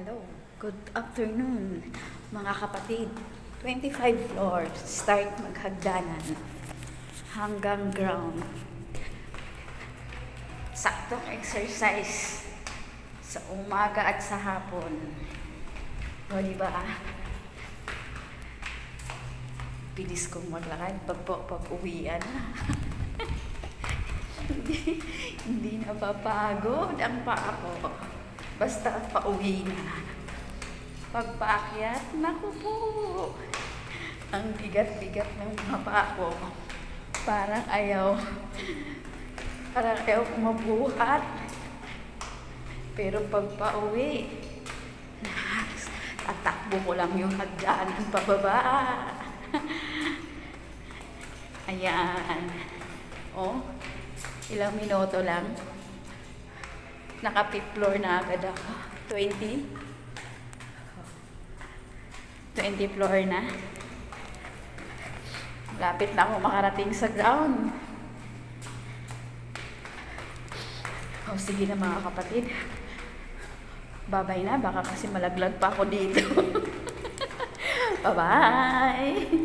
Hello, good afternoon mga kapatid. 25 floors, start maghagdanan hanggang ground. Saktong exercise sa umaga at sa hapon. O diba? Bilis kong maglakad pag-uwian. hindi napapagod ang paa ko. Basta pauwi na. Pagpaakyat, naku po. Ang bigat-bigat ng mga paa ko. Parang ayaw mabuhat. Pero pag pauwi, tatakbo ko lang yung hagdanan pababa. Ayan. Oh, ilang minuto lang. Naka-fifth floor na agad ako. 20 floor na. Lapit na ako makarating sa ground. Oh, sige na mga kapatid. Babay na. Baka kasi malaglag pa ako dito. Bye-bye!